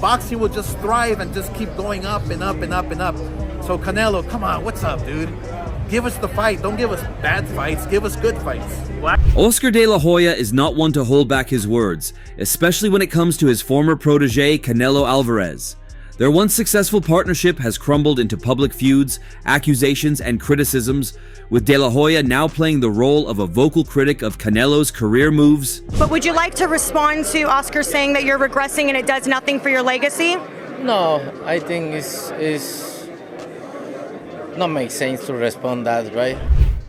boxing will just thrive and just keep going up and up and up and up. So Canelo, come on, what's up, dude? Give us the fight. Don't give us bad fights. Give us good fights. Oscar De La Hoya is not one to hold back his words, especially when it comes to his former protege, Canelo Alvarez. Their once successful partnership has crumbled into public feuds, accusations, and criticisms, with De La Hoya now playing the role of a vocal critic of Canelo's career moves. But would you like to respond to Oscar saying that you're regressing and it does nothing for your legacy? No, I think it's not make sense to respond that, right?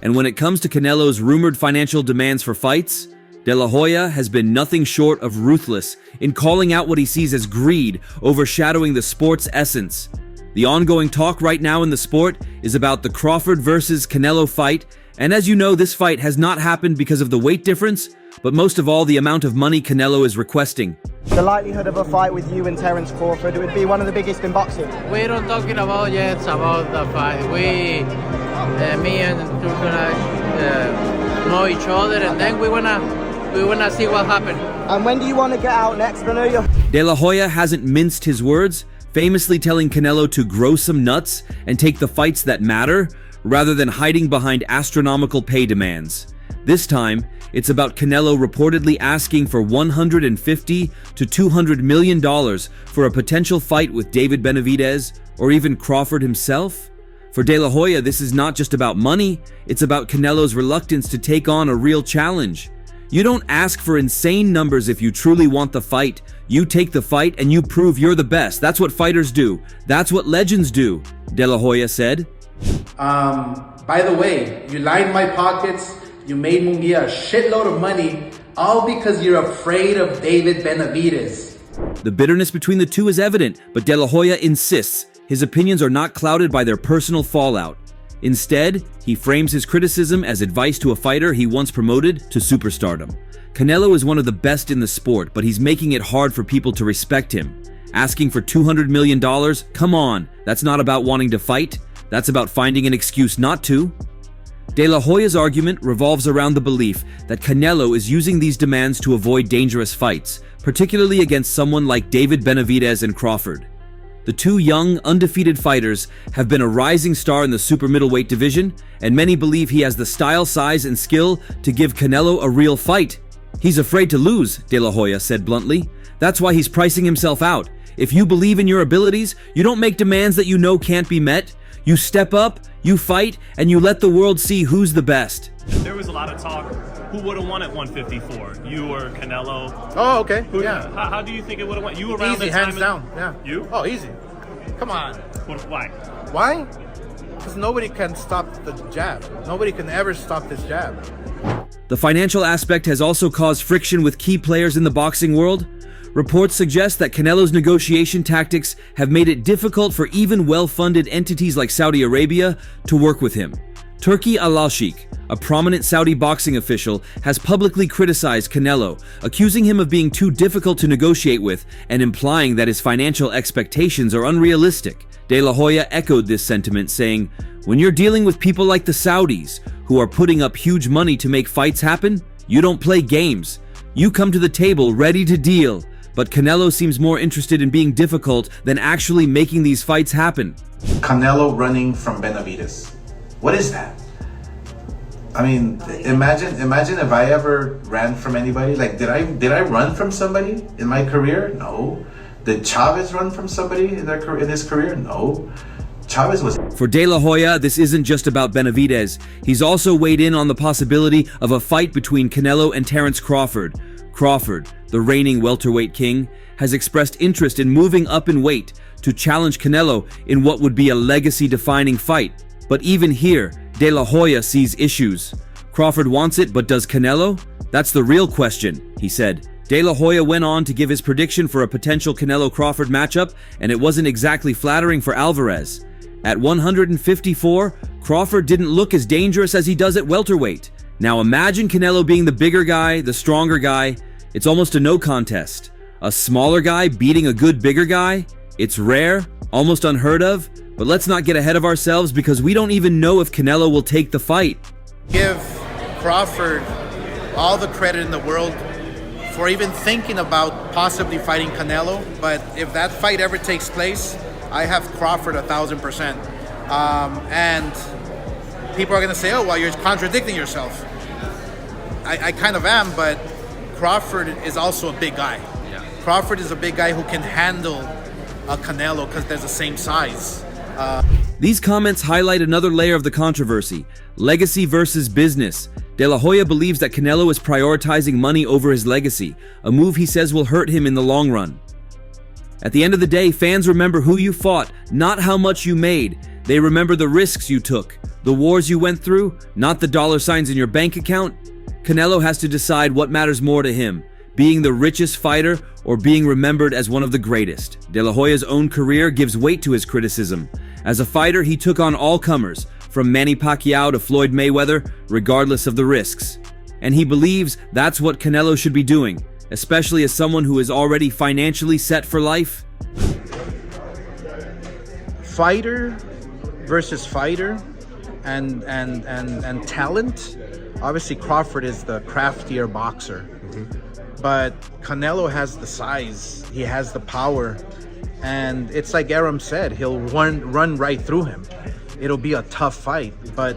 And when it comes to Canelo's rumored financial demands for fights, De La Hoya has been nothing short of ruthless in calling out what he sees as greed overshadowing the sport's essence. The ongoing talk right now in the sport is about the Crawford versus Canelo fight, and as you know, this fight has not happened because of the weight difference, but most of all the amount of money Canelo is requesting. The likelihood of a fight with you and Terence Crawford, it would be one of the biggest in boxing. We're not talking about yet about the fight. Me and Turkana know each other, and then we wanna see what happens. And when do you want to get out next? I know you're... De La Hoya hasn't minced his words, famously telling Canelo to grow some nuts and take the fights that matter, rather than hiding behind astronomical pay demands. This time, it's about Canelo reportedly asking for $150 to $200 million for a potential fight with David Benavidez or even Crawford himself. For De La Hoya, this is not just about money, it's about Canelo's reluctance to take on a real challenge. You don't ask for insane numbers if you truly want the fight. You take the fight and you prove you're the best. That's what fighters do. That's what legends do, De La Hoya said. By the way, you lined my pockets. You made Munguia a shitload of money, all because you're afraid of David Benavidez. The bitterness between the two is evident, but De La Hoya insists his opinions are not clouded by their personal fallout. Instead, he frames his criticism as advice to a fighter he once promoted to superstardom. Canelo is one of the best in the sport, but he's making it hard for people to respect him. Asking for $200 million? Come on, that's not about wanting to fight. That's about finding an excuse not to. De La Hoya's argument revolves around the belief that Canelo is using these demands to avoid dangerous fights, particularly against someone like David Benavidez and Crawford. The two young, undefeated fighters have been a rising star in the super middleweight division, and many believe he has the style, size, and skill to give Canelo a real fight. He's afraid to lose, De La Hoya said bluntly. That's why he's pricing himself out. If you believe in your abilities, you don't make demands that you know can't be met. You step up, you fight, and you let the world see who's the best. There was a lot of talk. Who would have won at 154? You or Canelo? Oh, okay. Yeah. How do you think it would have won? You around easy, that time? hands down. Yeah. You? Oh, easy. Come on. Why? Why? Because nobody can stop the jab. Nobody can ever stop this jab. The financial aspect has also caused friction with key players in the boxing world. Reports suggest that Canelo's negotiation tactics have made it difficult for even well-funded entities like Saudi Arabia to work with him. Turki Al-Sheikh, a prominent Saudi boxing official, has publicly criticized Canelo, accusing him of being too difficult to negotiate with and implying that his financial expectations are unrealistic. De La Hoya echoed this sentiment, saying, "When you're dealing with people like the Saudis, who are putting up huge money to make fights happen, you don't play games. You come to the table ready to deal." But Canelo seems more interested in being difficult than actually making these fights happen. Canelo running from Benavidez. What is that? I mean, imagine if I ever ran from anybody. Like, did I run from somebody in my career? No. Did Chavez run from somebody in his career? No. Chavez was... For De La Hoya, this isn't just about Benavidez. He's also weighed in on the possibility of a fight between Canelo and Terence Crawford. Crawford, the reigning welterweight king, has expressed interest in moving up in weight to challenge Canelo in what would be a legacy-defining fight. But even here, De La Hoya sees issues. Crawford wants it, but does Canelo? That's the real question, he said. De La Hoya went on to give his prediction for a potential Canelo-Crawford matchup, and it wasn't exactly flattering for Alvarez. At 154, Crawford didn't look as dangerous as he does at welterweight. Now imagine Canelo being the bigger guy, the stronger guy. It's almost a no contest. A smaller guy beating a good bigger guy? It's rare, almost unheard of, but let's not get ahead of ourselves because we don't even know if Canelo will take the fight. Give Crawford all the credit in the world for even thinking about possibly fighting Canelo. But if that fight ever takes place, I have Crawford 1,000%. And people are going to say, oh, well, you're contradicting yourself. I kind of am, but Crawford is also a big guy. Yeah. Crawford is a big guy who can handle a Canelo because they're the same size. These comments highlight another layer of the controversy: legacy versus business. De La Hoya believes that Canelo is prioritizing money over his legacy, a move he says will hurt him in the long run. At the end of the day, fans remember who you fought, not how much you made. They remember the risks you took, the wars you went through, not the dollar signs in your bank account. Canelo has to decide what matters more to him: being the richest fighter or being remembered as one of the greatest. De La Hoya's own career gives weight to his criticism. As a fighter, he took on all comers, from Manny Pacquiao to Floyd Mayweather, regardless of the risks. And he believes that's what Canelo should be doing, especially as someone who is already financially set for life. Fighter versus fighter and talent. Obviously, Crawford is the craftier boxer. But Canelo has the size, he has the power, and it's like Aram said, he'll run right through him. It'll be a tough fight, but...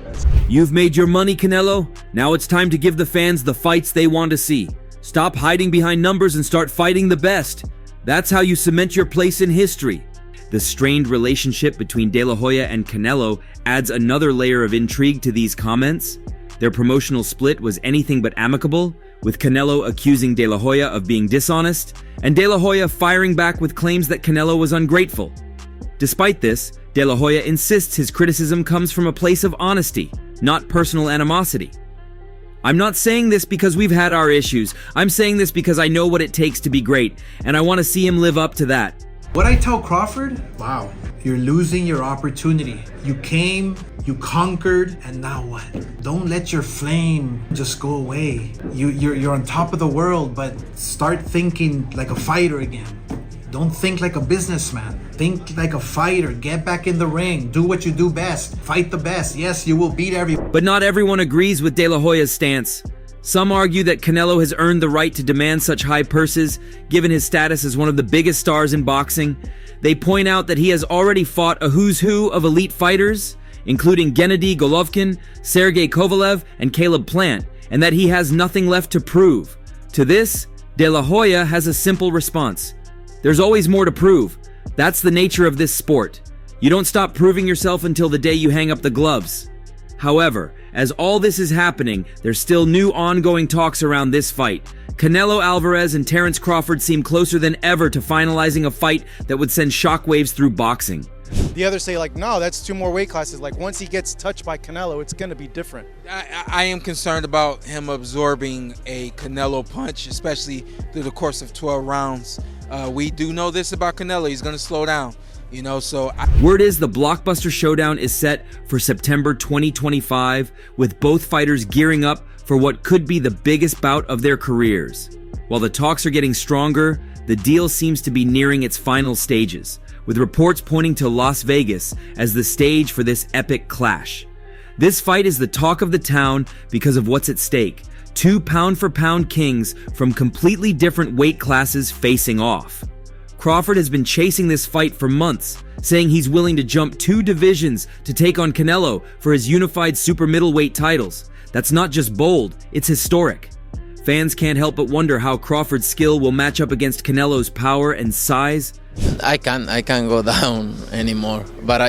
You've made your money, Canelo. Now it's time to give the fans the fights they want to see. Stop hiding behind numbers and start fighting the best. That's how you cement your place in history. The strained relationship between De La Hoya and Canelo adds another layer of intrigue to these comments. Their promotional split was anything but amicable, with Canelo accusing De La Hoya of being dishonest, and De La Hoya firing back with claims that Canelo was ungrateful. Despite this, De La Hoya insists his criticism comes from a place of honesty, not personal animosity. I'm not saying this because we've had our issues. I'm saying this because I know what it takes to be great, and I want to see him live up to that. What I tell Crawford, wow, you're losing your opportunity. You came, you conquered, and now what? Don't let your flame just go away. You're on top of the world, but start thinking like a fighter again. Don't think like a businessman. Think like a fighter. Get back in the ring. Do what you do best. Fight the best. Yes, you will beat everyone. But not everyone agrees with De La Hoya's stance. Some argue that Canelo has earned the right to demand such high purses, given his status as one of the biggest stars in boxing. They point out that he has already fought a who's who of elite fighters, including Gennady Golovkin, Sergey Kovalev, and Caleb Plant, and that he has nothing left to prove. To this, De La Hoya has a simple response: there's always more to prove. That's the nature of this sport. You don't stop proving yourself until the day you hang up the gloves. However, as all this is happening, there's still new ongoing talks around this fight. Canelo Alvarez and Terence Crawford seem closer than ever to finalizing a fight that would send shockwaves through boxing. The others say, like, no, that's 2 more weight classes. Like, once he gets touched by Canelo, it's going to be different. I am concerned about him absorbing a Canelo punch, especially through the course of 12 rounds. We do know this about Canelo. He's going to slow down. Word is the blockbuster showdown is set for September 2025, with both fighters gearing up for what could be the biggest bout of their careers. While the talks are getting stronger, the deal seems to be nearing its final stages, with reports pointing to Las Vegas as the stage for this epic clash. This fight is the talk of the town because of what's at stake: 2 pound-for-pound kings from completely different weight classes facing off. Crawford has been chasing this fight for months, saying he's willing to jump 2 divisions to take on Canelo for his unified super middleweight titles. That's not just bold, it's historic. Fans can't help but wonder how Crawford's skill will match up against Canelo's power and size. I can't go down anymore. But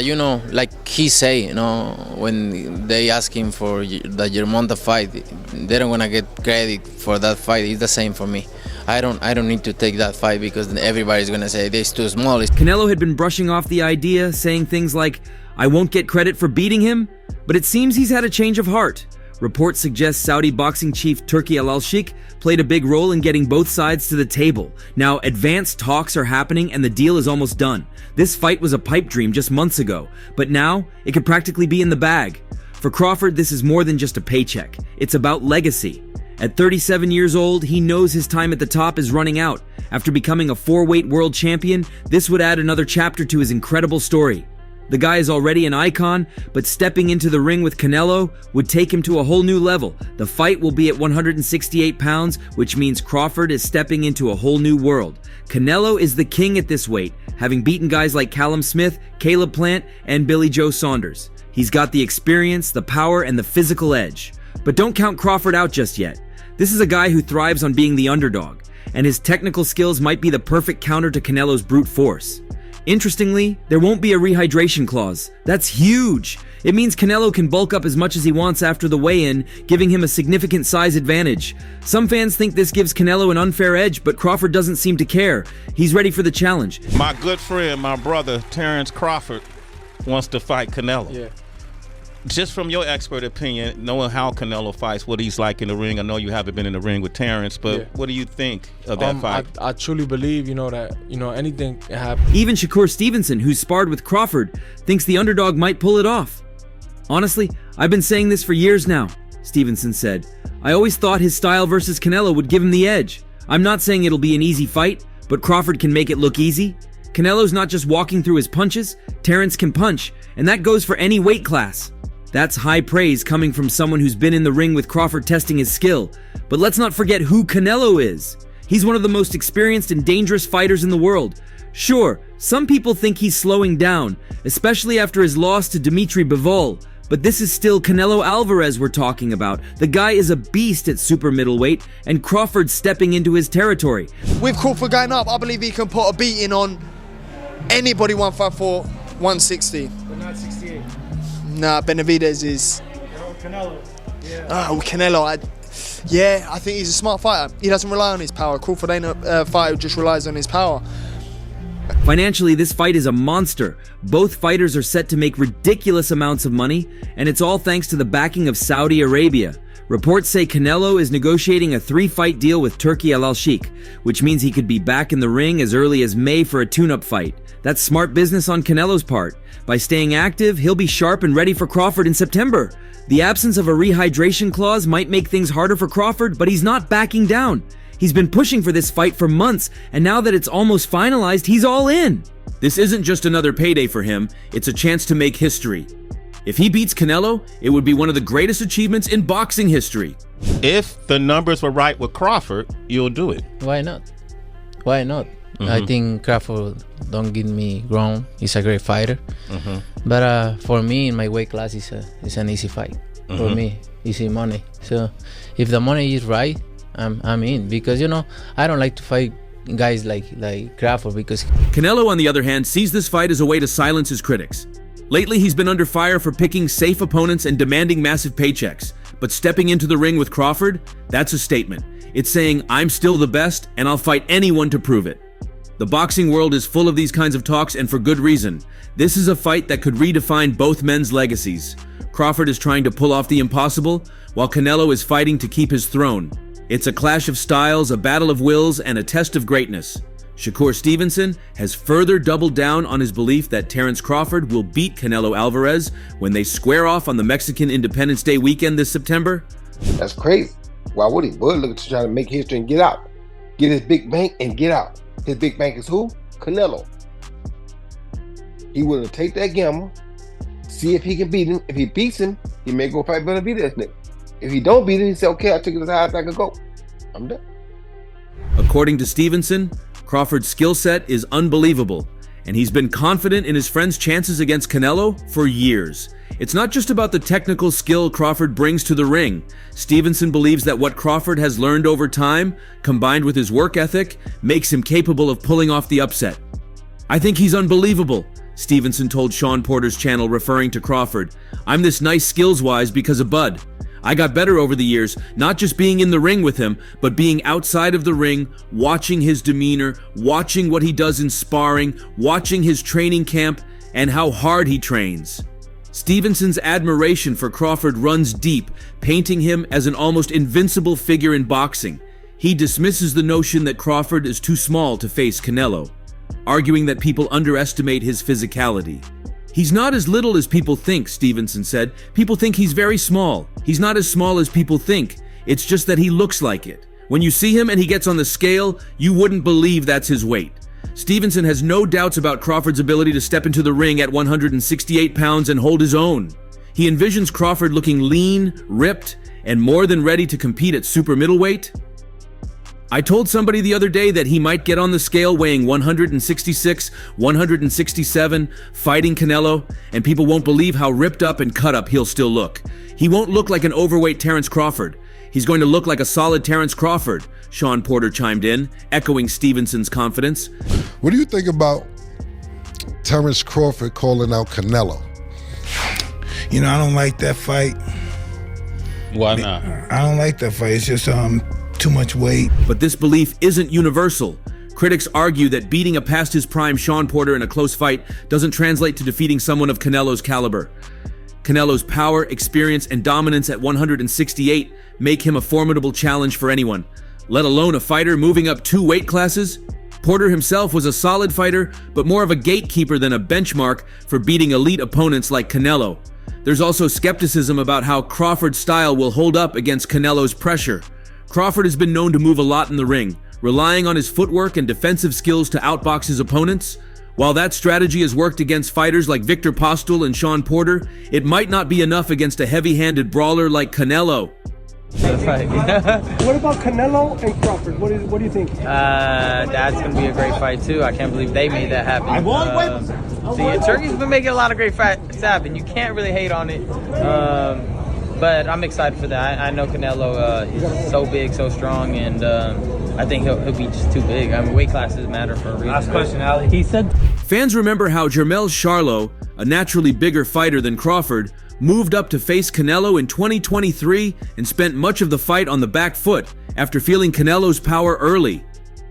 like he say, when they ask him for the Germonta fight, they don't wanna get credit for that fight. It's the same for me. I don't need to take that fight because everybody's gonna say this too small. Canelo had been brushing off the idea, saying things like, "I won't get credit for beating him," but it seems he's had a change of heart. Reports suggest Saudi boxing chief Turki Al-Sheikh played a big role in getting both sides to the table. Now, advanced talks are happening and the deal is almost done. This fight was a pipe dream just months ago, but now it could practically be in the bag. For Crawford, this is more than just a paycheck. It's about legacy. At 37 years old, he knows his time at the top is running out. After becoming a 4-weight world champion, this would add another chapter to his incredible story. The guy is already an icon, but stepping into the ring with Canelo would take him to a whole new level. The fight will be at 168 pounds, which means Crawford is stepping into a whole new world. Canelo is the king at this weight, having beaten guys like Callum Smith, Caleb Plant, and Billy Joe Saunders. He's got the experience, the power, and the physical edge. But don't count Crawford out just yet. This is a guy who thrives on being the underdog, and his technical skills might be the perfect counter to Canelo's brute force. Interestingly, there won't be a rehydration clause. That's huge. It means Canelo can bulk up as much as he wants after the weigh-in, giving him a significant size advantage. Some fans think this gives Canelo an unfair edge, but Crawford doesn't seem to care. He's ready for the challenge. My good friend, my brother, Terence Crawford, wants to fight Canelo. Yeah. Just from your expert opinion, knowing how Canelo fights, what he's like in the ring, I know you haven't been in the ring with Terence, but what do you think of that fight? I truly believe, that, anything can happen. Even Shakur Stevenson, who's sparred with Crawford, thinks the underdog might pull it off. Honestly, I've been saying this for years now, Stevenson said. I always thought his style versus Canelo would give him the edge. I'm not saying it'll be an easy fight, but Crawford can make it look easy. Canelo's not just walking through his punches, Terence can punch, and that goes for any weight class. That's high praise coming from someone who's been in the ring with Crawford testing his skill. But let's not forget who Canelo is. He's one of the most experienced and dangerous fighters in the world. Sure, some people think he's slowing down, especially after his loss to Dimitri Bivol. But this is still Canelo Alvarez we're talking about. The guy is a beast at super middleweight, and Crawford's stepping into his territory. With Crawford going up, I believe he can put a beating on anybody 154, 160. But not 68. Nah, Benavidez is... Canelo. Yeah. Oh, Canelo. I think he's a smart fighter. He doesn't rely on his power. Crawford ain't a fighter who just relies on his power. Financially, this fight is a monster. Both fighters are set to make ridiculous amounts of money, and it's all thanks to the backing of Saudi Arabia. Reports say Canelo is negotiating a 3-fight deal with Turki Al-Sheikh, which means he could be back in the ring as early as May for a tune-up fight. That's smart business on Canelo's part. By staying active, he'll be sharp and ready for Crawford in September. The absence of a rehydration clause might make things harder for Crawford, but he's not backing down. He's been pushing for this fight for months, and now that it's almost finalized, he's all in. This isn't just another payday for him, it's a chance to make history. If he beats Canelo, it would be one of the greatest achievements in boxing history. If the numbers were right with Crawford, you'll do it. Why not? Why not? I think Crawford don't get me wrong. He's a great fighter. But for me, in my weight class, it's an easy fight. For me, easy money. So if the money is right, I'm in. Because, I don't like to fight guys like Crawford because... Canelo, on the other hand, sees this fight as a way to silence his critics. Lately, he's been under fire for picking safe opponents and demanding massive paychecks. But stepping into the ring with Crawford, that's a statement. It's saying, I'm still the best, and I'll fight anyone to prove it. The boxing world is full of these kinds of talks, and for good reason. This is a fight that could redefine both men's legacies. Crawford is trying to pull off the impossible, while Canelo is fighting to keep his throne. It's a clash of styles, a battle of wills, and a test of greatness. Shakur Stevenson has further doubled down on his belief that Terence Crawford will beat Canelo Alvarez when they square off on the Mexican Independence Day weekend this September. That's crazy. Why would he? Bud looking to try to make history and get out. Get his big bank and get out. His big bank is who? Canelo. He willing to take that gamble, see if he can beat him. If he beats him, he may go fight Benavidez next. If he don't beat him, he say, okay, I'll take it as high as I can go. I'm done. According to Stevenson, Crawford's skill set is unbelievable, and he's been confident in his friend's chances against Canelo for years. It's not just about the technical skill Crawford brings to the ring. Stevenson believes that what Crawford has learned over time, combined with his work ethic, makes him capable of pulling off the upset. I think he's unbelievable, Stevenson told Sean Porter's channel, referring to Crawford. I'm this nice skills-wise because of Bud. I got better over the years, not just being in the ring with him, but being outside of the ring, watching his demeanor, watching what he does in sparring, watching his training camp, and how hard he trains. Stevenson's admiration for Crawford runs deep, painting him as an almost invincible figure in boxing. He dismisses the notion that Crawford is too small to face Canelo, arguing that people underestimate his physicality. He's not as little as people think, Stevenson said. People think he's very small. He's not as small as people think. It's just that he looks like it. When you see him and he gets on the scale, you wouldn't believe that's his weight. Stevenson has no doubts about Crawford's ability to step into the ring at 168 pounds and hold his own. He envisions Crawford looking lean, ripped, and more than ready to compete at super middleweight. I told somebody the other day that he might get on the scale weighing 166, 167, fighting Canelo, and people won't believe how ripped up and cut up he'll still look. He won't look like an overweight Terence Crawford. He's going to look like a solid Terence Crawford, Sean Porter chimed in, echoing Stevenson's confidence. What do you think about Terence Crawford calling out Canelo? You know, I don't like that fight. Why not? I don't like that fight. It's just too much weight. But this belief isn't universal. Critics argue that beating a past his prime Sean Porter in a close fight doesn't translate to defeating someone of Canelo's caliber. Canelo's power, experience, and dominance at 168 make him a formidable challenge for anyone, let alone a fighter moving up 2 weight classes. Porter himself was a solid fighter, but more of a gatekeeper than a benchmark for beating elite opponents like Canelo. There's also skepticism about how Crawford's style will hold up against Canelo's pressure. Crawford has been known to move a lot in the ring, relying on his footwork and defensive skills to outbox his opponents. While that strategy has worked against fighters like Victor Postol and Sean Porter, it might not be enough against a heavy-handed brawler like Canelo. What about Canelo and Crawford? What do you think? That's going to be a great fight, too. I can't believe they made that happen. Turkey's been making a lot of great fights happen. You can't really hate on it. But I'm excited for that. I know Canelo is so big, so strong, and I think he'll be just too big. I mean, weight classes matter for a reason. Last question, Ali. He said... Fans remember how Jermell Charlo, a naturally bigger fighter than Crawford, moved up to face Canelo in 2023 and spent much of the fight on the back foot after feeling Canelo's power early.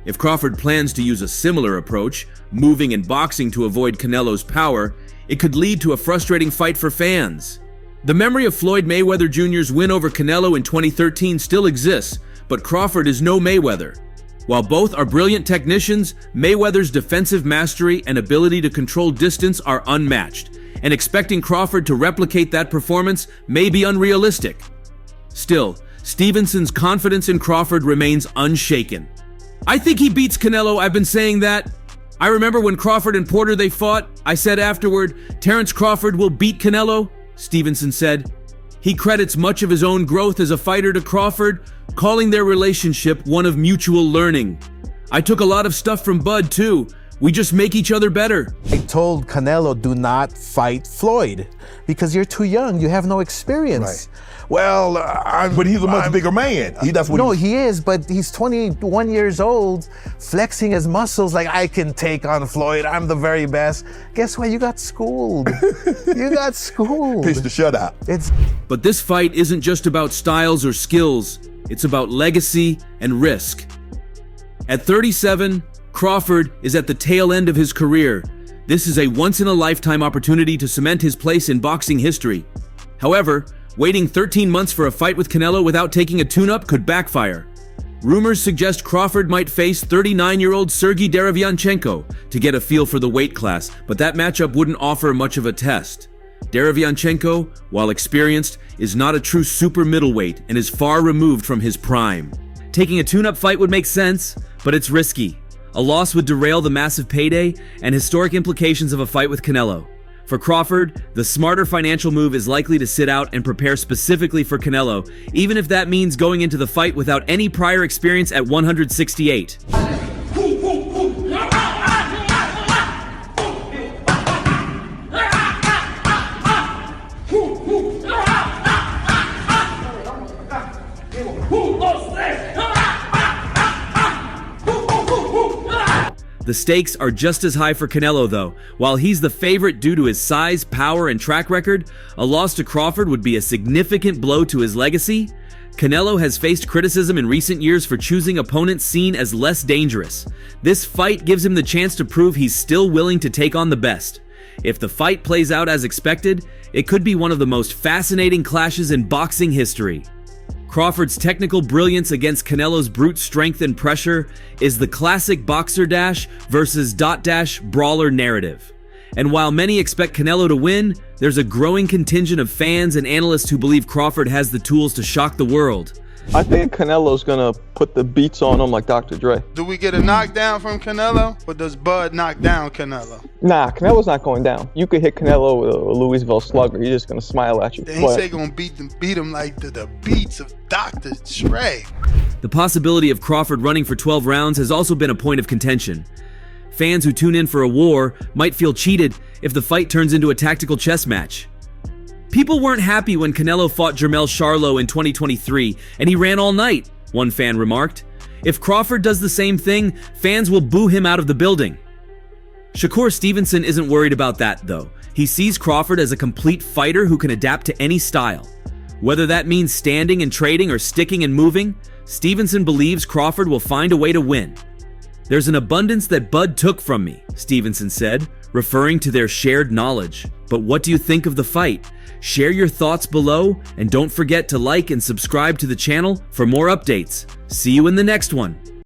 If Crawford plans to use a similar approach, moving and boxing to avoid Canelo's power, it could lead to a frustrating fight for fans. The memory of Floyd Mayweather Jr.'s win over Canelo in 2013 still exists, but Crawford is no Mayweather. While both are brilliant technicians, Mayweather's defensive mastery and ability to control distance are unmatched, and expecting Crawford to replicate that performance may be unrealistic. Still, Stevenson's confidence in Crawford remains unshaken. I think he beats Canelo. I've been saying that. I remember when Crawford and Porter they fought, I said afterward, Terence Crawford will beat Canelo, Stevenson said. He credits much of his own growth as a fighter to Crawford, calling their relationship one of mutual learning. I took a lot of stuff from Bud too. We just make each other better. I told Canelo, do not fight Floyd because you're too young. You have no experience. Right. Well, but he's a much bigger man. He is, but he's 21 years old, flexing his muscles like I can take on Floyd. I'm the very best. Guess what? You got schooled. You got schooled. Pitch the shutout. But this fight isn't just about styles or skills. It's about legacy and risk. At 37, Crawford is at the tail end of his career. This is a once-in-a-lifetime opportunity to cement his place in boxing history. However, waiting 13 months for a fight with Canelo without taking a tune-up could backfire. Rumors suggest Crawford might face 39-year-old Sergey Derevyanchenko to get a feel for the weight class, but that matchup wouldn't offer much of a test. Derevyanchenko, while experienced, is not a true super middleweight and is far removed from his prime. Taking a tune-up fight would make sense, but it's risky. A loss would derail the massive payday and historic implications of a fight with Canelo. For Crawford, the smarter financial move is likely to sit out and prepare specifically for Canelo, even if that means going into the fight without any prior experience at 168. The stakes are just as high for Canelo though. While he's the favorite due to his size, power, and track record, a loss to Crawford would be a significant blow to his legacy. Canelo has faced criticism in recent years for choosing opponents seen as less dangerous. This fight gives him the chance to prove he's still willing to take on the best. If the fight plays out as expected, it could be one of the most fascinating clashes in boxing history. Crawford's technical brilliance against Canelo's brute strength and pressure is the classic boxer dash versus dot dash brawler narrative. And while many expect Canelo to win, there's a growing contingent of fans and analysts who believe Crawford has the tools to shock the world. I think Canelo's gonna put the beats on him like Dr. Dre. Do we get a knockdown from Canelo, or does Bud knock down Canelo? Nah, Canelo's not going down. You could hit Canelo with a Louisville slugger. He's just gonna smile at you. They ain't say gonna beat him like the beats of Dr. Dre. The possibility of Crawford running for 12 rounds has also been a point of contention. Fans who tune in for a war might feel cheated if the fight turns into a tactical chess match. People weren't happy when Canelo fought Jermell Charlo in 2023, and he ran all night, one fan remarked. If Crawford does the same thing, fans will boo him out of the building. Shakur Stevenson isn't worried about that, though. He sees Crawford as a complete fighter who can adapt to any style. Whether that means standing and trading or sticking and moving, Stevenson believes Crawford will find a way to win. There's an abundance that Bud took from me, Stevenson said, referring to their shared knowledge. But what do you think of the fight? Share your thoughts below, and don't forget to like and subscribe to the channel for more updates. See you in the next one.